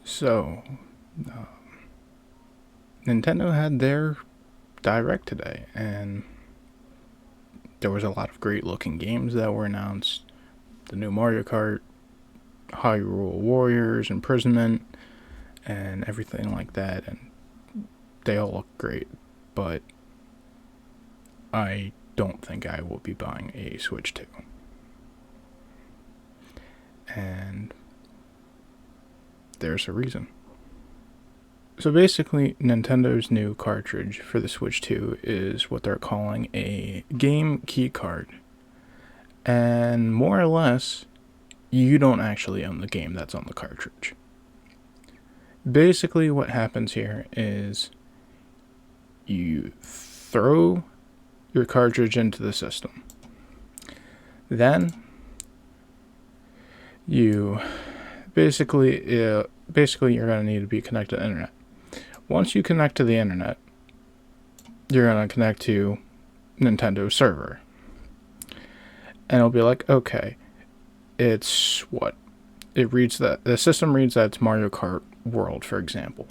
So, Nintendo had their Direct today, and there was a lot of great looking games that were announced. The new Mario Kart, Hyrule Warriors, Imprisonment, and everything like that, and they all look great. But I don't think I will be buying a Switch 2. And there's a reason. So basically, Nintendo's new cartridge for the Switch 2 is what they're calling a game key card. And more or less, you don't actually own the game that's on the cartridge. Basically, what happens here is you throw your cartridge into the system. Then you basically you're going to need to be connected to the internet. Once you connect to the internet, you're going to connect to Nintendo server. And it'll be like, okay, it's what? It reads that the system reads that it's Mario Kart World, for example.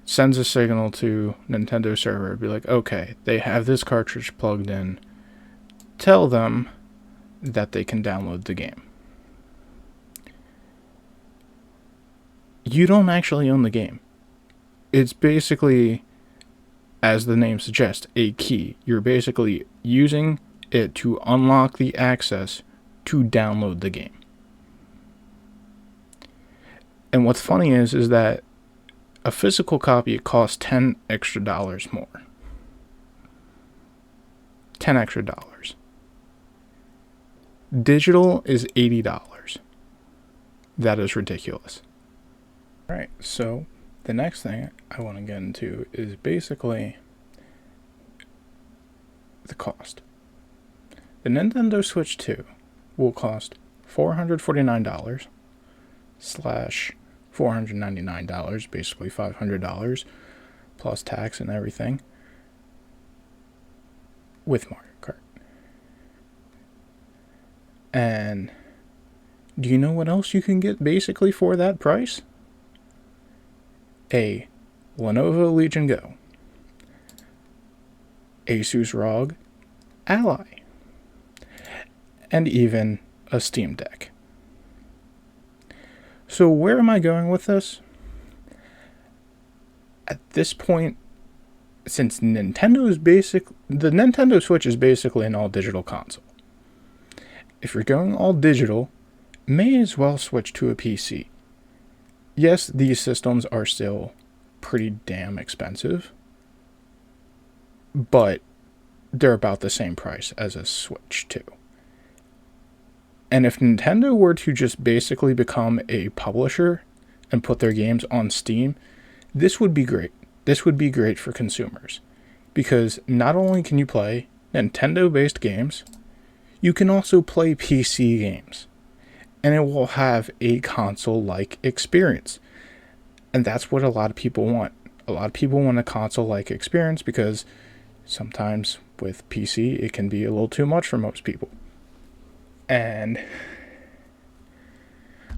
Sends a signal to Nintendo server. It'd be like, okay, they have this cartridge plugged in. Tell them that they can download the game. You don't actually own the game. It's basically, as the name suggests, a key. You're basically using it to unlock the access to download the game. And what's funny is that a physical copy costs $10 extra more. $10 extra. Digital is $80. That is ridiculous. Alright, so the next thing I want to get into is basically the cost. The Nintendo Switch 2 will cost $449 slash $499, basically $500 plus tax and everything, with Mario Kart. And do you know what else you can get basically for that price? A Lenovo Legion Go, Asus ROG Ally, and even a Steam Deck. So where am I going with this? At this point, since the Nintendo Switch is basically an all-digital console. If you're going all digital, may as well switch to a PC. Yes, these systems are still pretty damn expensive, but they're about the same price as a Switch 2. And if Nintendo were to just basically become a publisher and put their games on Steam, this would be great. This would be great for consumers. Because not only can you play Nintendo-based games, you can also play PC games. And it will have a console-like experience. And that's what a lot of people want. A lot of people want a console-like experience because sometimes with PC, it can be a little too much for most people. And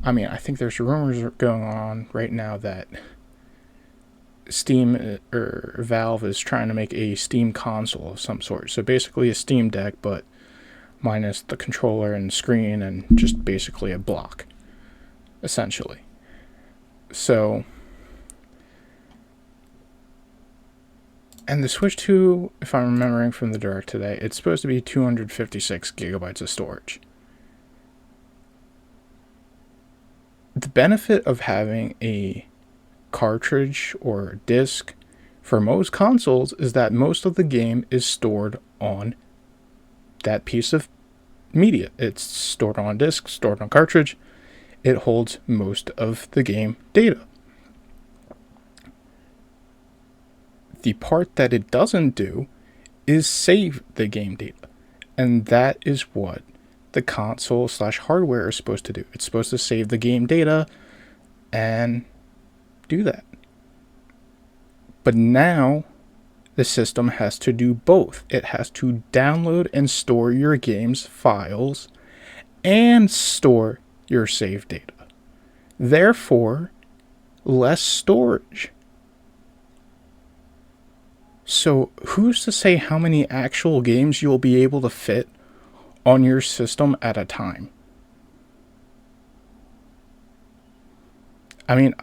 I mean, I think there's rumors going on right now that Steam or Valve is trying to make a Steam console of some sort. So basically a Steam Deck, but minus the controller and screen and just basically a block, essentially. So, and the Switch 2, if I'm remembering from the Direct today, it's supposed to be 256 gigabytes of storage. The benefit of having a cartridge or disc for most consoles is that most of the game is stored on that piece of media. It's stored on a disc, stored on a cartridge. It holds most of the game data. The part that it doesn't do is save the game data. And that is what the console / hardware is supposed to do. It's supposed to save the game data and do that. But now the system has to do both. It has to download and store your game's files and store your save data. Therefore, less storage. So who's to say how many actual games you'll be able to fit on your system at a time? I mean,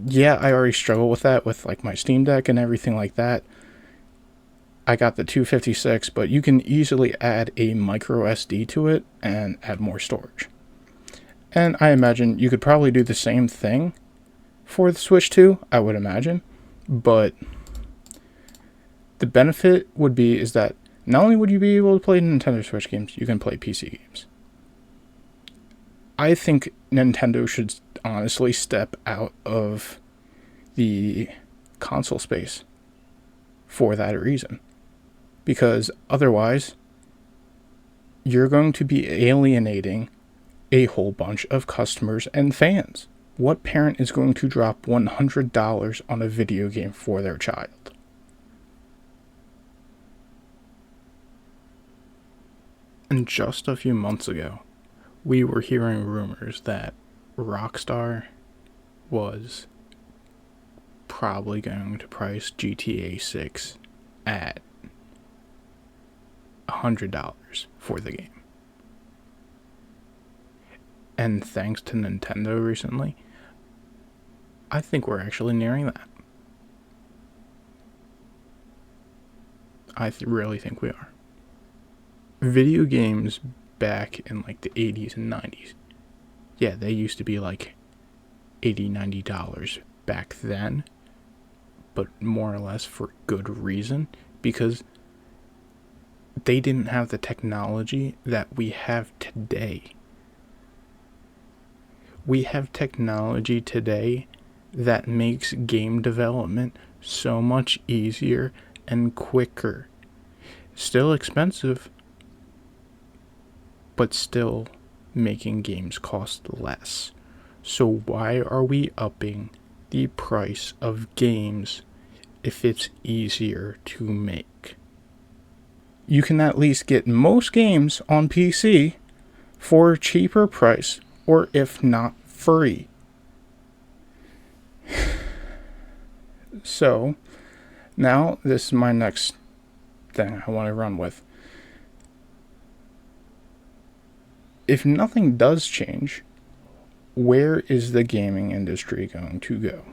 yeah, I already struggle with that with like my Steam Deck and everything like that. I got the 256, but you can easily add a micro SD to it and add more storage. And I imagine you could probably do the same thing for the Switch 2, I would imagine. But the benefit would be is that not only would you be able to play Nintendo Switch games, you can play PC games. I think Nintendo should honestly step out of the console space for that reason. Because otherwise, you're going to be alienating a whole bunch of customers and fans. What parent is going to drop $100 on a video game for their child? And just a few months ago, we were hearing rumors that Rockstar was probably going to price GTA 6 at $100 for the game. And thanks to Nintendo recently, I think we're actually nearing that. I really think we are. Video games back in like the 80s and 90s, yeah, they used to be like $80-$90 back then, but more or less for good reason, because they didn't have the technology that we have today. We have technology today that makes game development so much easier and quicker. Still expensive, but still making games cost less. So why are we upping the price of games if it's easier to make? You can at least get most games on PC for a cheaper price, or if not free. So, now this is my next thing I want to run with. If nothing does change, where is the gaming industry going to go?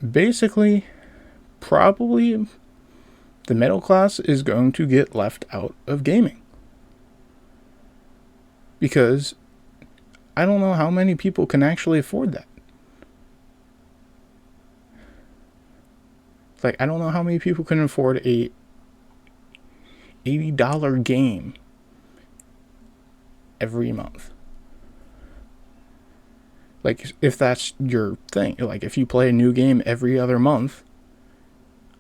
Basically, probably the middle class is going to get left out of gaming. Because I don't know how many people can actually afford that. Like, I don't know how many people can afford a $80 game every month. Like, if that's your thing, like if you play a new game every other month,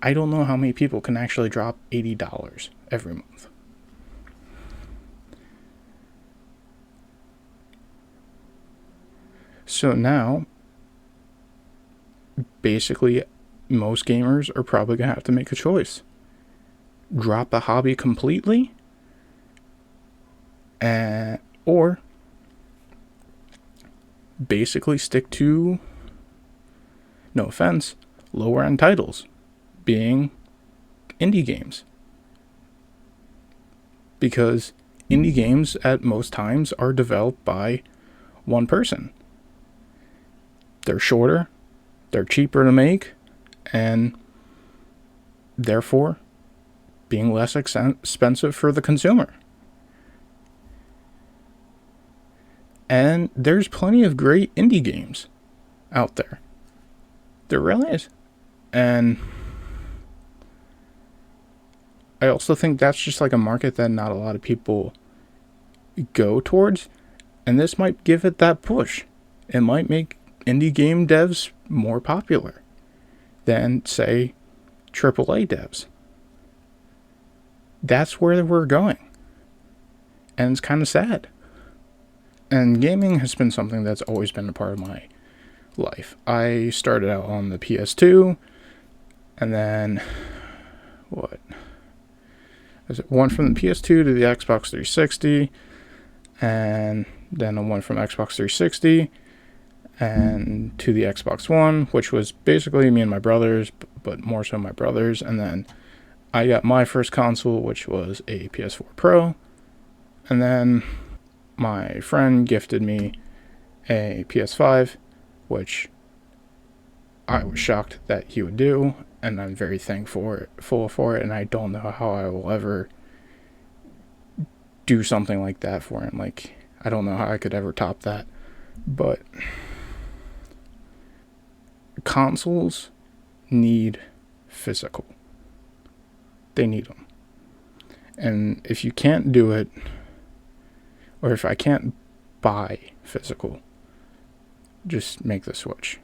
I don't know how many people can actually drop $80 every month. So now, basically, most gamers are probably going to have to make a choice. Drop the hobby completely, or basically stick to, no offense, lower end titles, being indie games. Because indie games at most times are developed by one person. They're shorter, they're cheaper to make, and therefore being less expensive for the consumer. And there's plenty of great indie games out there. There really is. And I also think that's just like a market that not a lot of people go towards. And this might give it that push. It might make indie game devs more popular than, say, AAA devs. That's where we're going. And it's kind of sad. And gaming has been something that's always been a part of my life. I started out on the PS2, and then, went from the PS2 to the Xbox 360, and then I went from Xbox 360, and to the Xbox One, which was basically me and my brothers, but more so my brothers. And then I got my first console, which was a PS4 Pro. And then my friend gifted me a PS5, which I was shocked that he would do, and I'm very thankful for it, and I don't know how I will ever do something like that for him. Like, I don't know how I could ever top that. But consoles need physical. They need them. And if you can't do it, or if I can't buy physical, just make the switch.